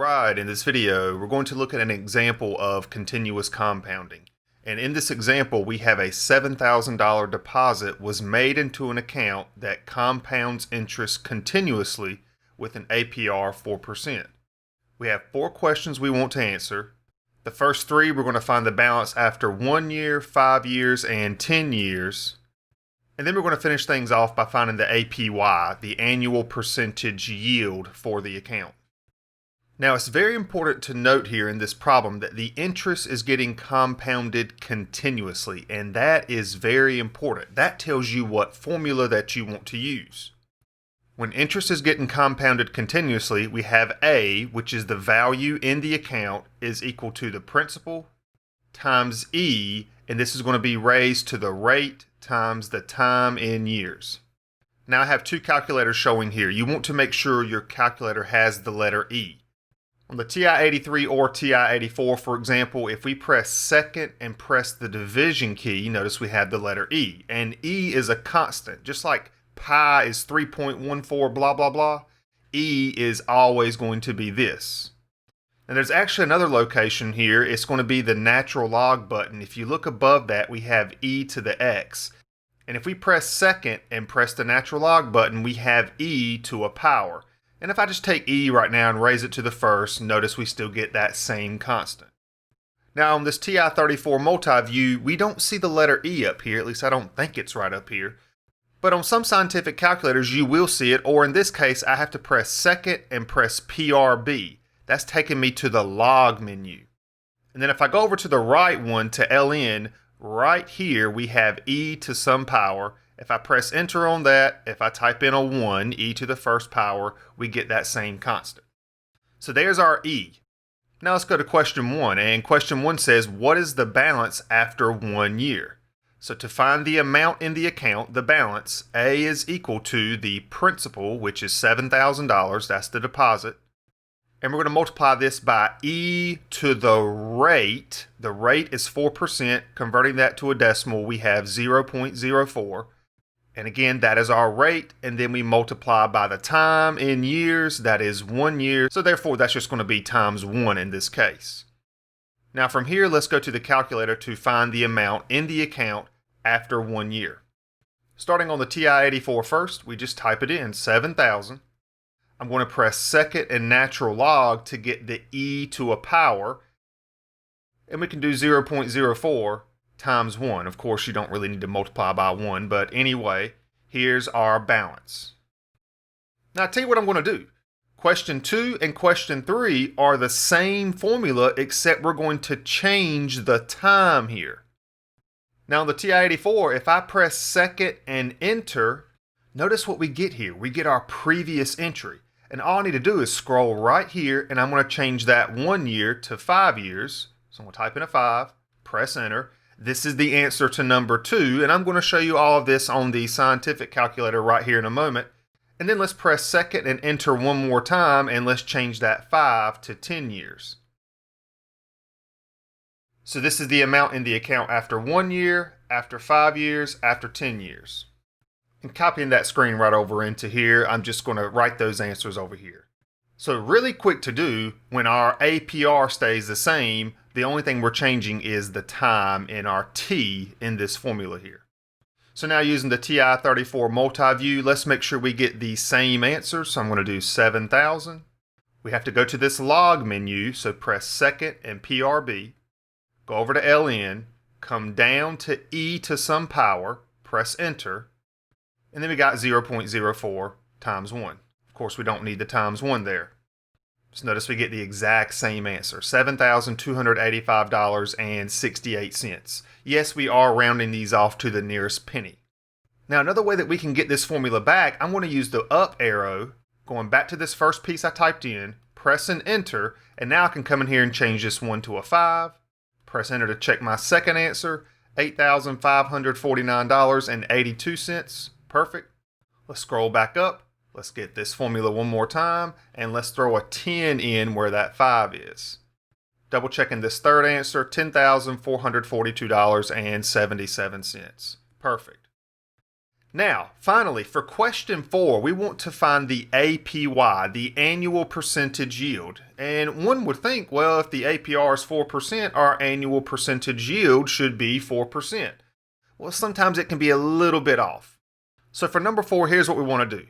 Alright, in this video, we're going to look at an example of continuous compounding. And in this example, we have a $7,000 deposit was made into an account that compounds interest continuously with an APR 4%. We have 4 questions we want to answer. The first 3, we're going to find the balance after 1 year, 5 years, and 10 years. And then we're going to finish things off by finding the APY, the annual percentage yield for the account. Now, it's very important to note here in this problem that the interest is getting compounded continuously, and that is very important. That tells you what formula that you want to use. When interest is getting compounded continuously, we have A, which is the value in the account, is equal to the principal times E, and this is going to be raised to the rate times the time in years. Now I have 2 calculators showing here. You want to make sure your calculator has the letter E. On the TI-83 or TI-84, for example, if we press second and press the division key, notice we have the letter E. And E is a constant. Just like pi is 3.14 blah, blah, blah, E is always going to be this. And there's actually another location here. It's going to be the natural log button. If you look above that, we have E to the X. And if we press second and press the natural log button, we have E to a power. And if I just take E right now and raise it to the first, notice we still get that same constant. Now on this TI-34 multi-view, we don't see the letter E up here, at least I don't think it's right up here. But on some scientific calculators, you will see it, or in this case, I have to press second and press PRB. That's taking me to the log menu. And then if I go over to the right one, to LN, right here we have E to some power. If I press enter on that, if I type in a 1, E to the first power, we get that same constant. So there's our E. Now let's go to question 1. And question 1 says, what is the balance after 1 year? So to find the amount in the account, the balance, A is equal to the principal, which is $7,000, that's the deposit. And we're going to multiply this by E to the rate. The rate is 4%. Converting that to a decimal, we have 0.04. And again, that is our rate, and then we multiply by the time in years, that is 1 year. So therefore, that's just going to be times 1 in this case. Now from here, let's go to the calculator to find the amount in the account after 1 year. Starting on the TI-84 first, we just type it in, 7,000. I'm going to press second and natural log to get the E to a power, and we can do 0.04 times 1. Of course, you don't really need to multiply by 1, but anyway, here's our balance. Now, I'll tell you what I'm going to do. Question 2 and question 3 are the same formula, except we're going to change the time here. Now, the TI-84, if I press second and enter, notice what we get here. We get our previous entry. And all I need to do is scroll right here, and I'm going to change that 1 year to 5 years. So I'm going to type in a 5, press enter. This is the answer to number 2, and I'm going to show you all of this on the scientific calculator right here in a moment. And then let's press second and enter one more time, and let's change that 5 to 10 years. So this is the amount in the account after 1 year, after 5 years, after 10 years. And copying that screen right over into here, I'm just going to write those answers over here. So really quick to do, when our APR stays the same, the only thing we're changing is the time in our T in this formula here. So now using the TI-34 multi-view, let's make sure we get the same answer. So I'm going to do 7,000. We have to go to this log menu, so press second and PRB. Go over to LN, come down to E to some power, press enter, and then we got 0.04 times 1. Of course, we don't need the times 1 there. So notice we get the exact same answer, $7,285.68. Yes, we are rounding these off to the nearest penny. Now, another way that we can get this formula back, I'm going to use the up arrow, going back to this first piece I typed in, press and enter, and now I can come in here and change this 1 to a 5, press enter to check my second answer, $8,549.82. Perfect. Let's scroll back up. Let's get this formula one more time, and let's throw a 10 in where that 5 is. Double checking this third answer, $10,442.77. Perfect. Now, finally, for question 4, we want to find the APY, the annual percentage yield. And one would think, well, if the APR is 4%, our annual percentage yield should be 4%. Well, sometimes it can be a little bit off. So for number 4, here's what we want to do.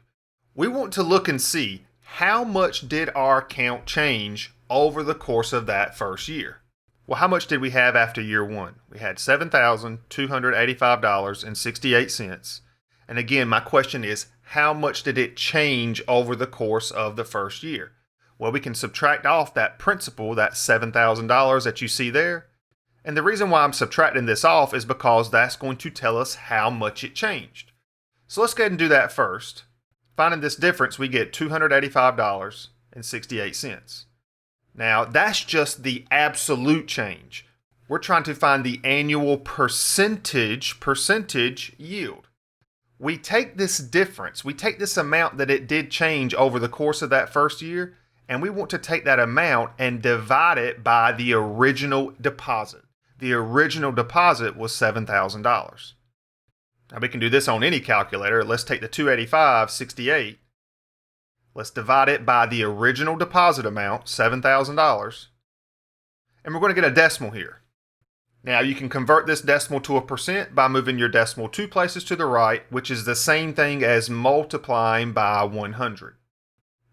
We want to look and see how much did our account change over the course of that first year. Well, how much did we have after year 1? We had $7,285.68. And again, my question is, how much did it change over the course of the first year? Well, we can subtract off that principal, that $7,000 that you see there. And the reason why I'm subtracting this off is because that's going to tell us how much it changed. So let's go ahead and do that first. Finding this difference, we get $285.68. Now, that's just the absolute change. We're trying to find the annual percentage yield. We take this difference, we take this amount that it did change over the course of that first year, and we want to take that amount and divide it by the original deposit. The original deposit was $7,000. Now we can do this on any calculator. Let's take the 285.68. Let's divide it by the original deposit amount, $7,000. And we're going to get a decimal here. Now you can convert this decimal to a percent by moving your decimal 2 places to the right, which is the same thing as multiplying by 100.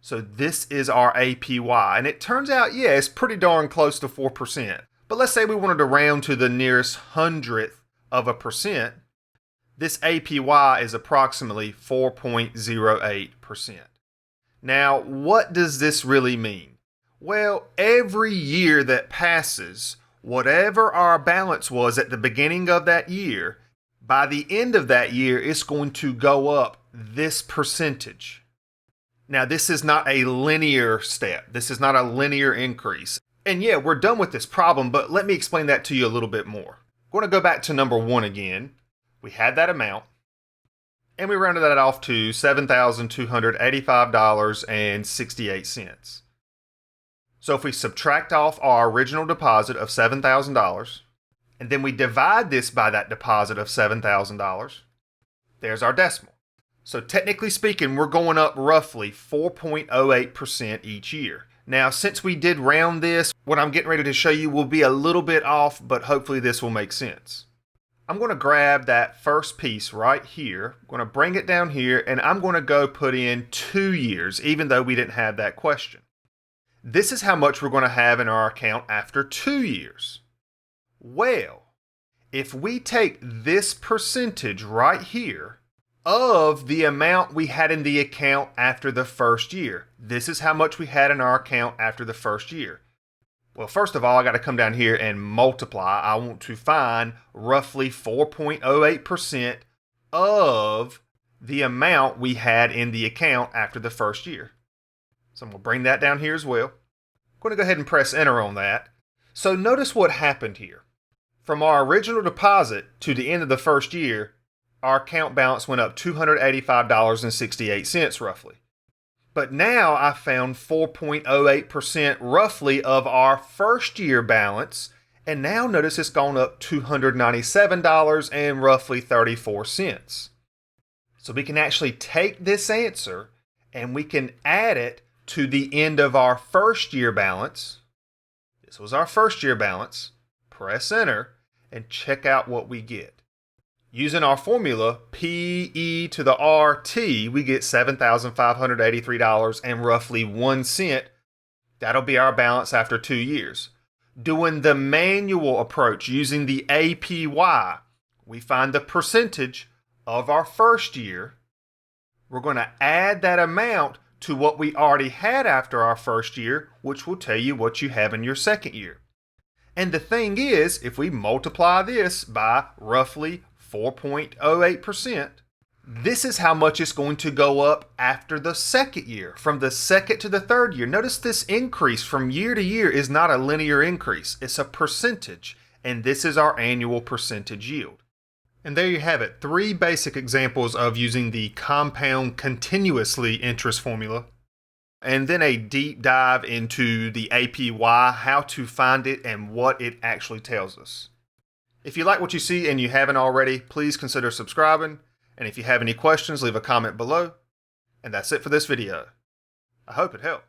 So this is our APY, and it turns out, yeah, it's pretty darn close to 4%. But let's say we wanted to round to the nearest hundredth of a percent. This APY is approximately 4.08%. Now, what does this really mean? Well, every year that passes, whatever our balance was at the beginning of that year, by the end of that year, it's going to go up this percentage. Now, this is not a linear step. This is not a linear increase. And yeah, we're done with this problem, but let me explain that to you a little bit more. I'm going to go back to number 1 again. We had that amount, and we rounded that off to $7,285.68. So if we subtract off our original deposit of $7,000, and then we divide this by that deposit of $7,000, there's our decimal. So technically speaking, we're going up roughly 4.08% each year. Now, since we did round this, what I'm getting ready to show you will be a little bit off, but hopefully this will make sense. I'm going to grab that first piece right here. I'm going to bring it down here, and I'm going to go put in 2 years, even though we didn't have that question. This is how much we're going to have in our account after 2 years. Well, if we take this percentage right here of the amount we had in the account after the first year, this is how much we had in our account after the first year. Well, first of all, I got to come down here and multiply. I want to find roughly 4.08% of the amount we had in the account after the first year. So I'm going to bring that down here as well. I'm going to go ahead and press enter on that. So notice what happened here. From our original deposit to the end of the first year, our account balance went up $285.68 roughly. But now I found 4.08% roughly of our first year balance. And now notice it's gone up $297 and roughly 34 cents. So we can actually take this answer and we can add it to the end of our first year balance. This was our first year balance. Press enter and check out what we get. Using our formula, PE to the RT, we get $7,583 and roughly 1 cent. That'll be our balance after 2 years. Doing the manual approach using the APY, we find the percentage of our first year. We're going to add that amount to what we already had after our first year, which will tell you what you have in your second year. And the thing is, if we multiply this by roughly 4.08%, this is how much it's going to go up after the second year, from the second to the third year. Notice this increase from year to year is not a linear increase. It's a percentage, and this is our annual percentage yield. And there you have it, 3 basic examples of using the compound continuously interest formula, and then a deep dive into the APY, how to find it, and what it actually tells us. If you like what you see and you haven't already, please consider subscribing. And if you have any questions, leave a comment below. And that's it for this video. I hope it helped.